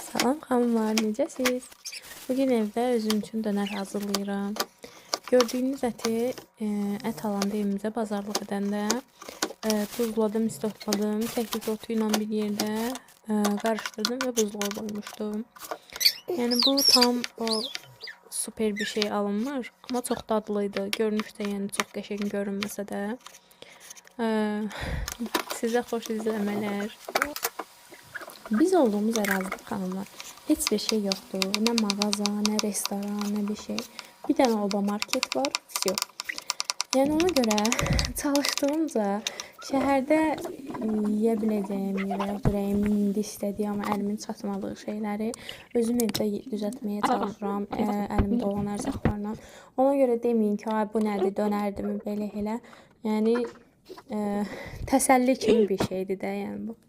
Salam xanımlar, necəsiz? Bugün evdə özüm üçün dönər hazırlayıram. Gördüyünüz əti ət alanda evimizə bazarlıq edəndə tuzladım, istotladım, kəklik otu ilə bir yerdə qarışdırdım və buzluğa qoymuşdum. Yəni bu tam o super bir şey alınmır, amma çox dadlıydı. Görünüşdə yəni çox qəşəng görünməsə də. Sizə xoş izləmələr. Biz olduğumuz ərazidə xanımlar heç bir şey yoxdur. Nə mağaza, nə restoran, nə bir şey. Bir dənə oba market var. Всё. Yəni ona görə çalışdığımca şəhərdə yeyə biləcəyim və ya ürəyimin indi istədiyi amma əlimin çatmadığı şeyləri özüm evdə düzəltməyə çalışıram. Əlimdə olan ərzaqlarla. Ona görə deməyin ki, ay bu nədir, dönərdimi belə elə. Yəni təsəlli kimi bir şeydir də yəni bu.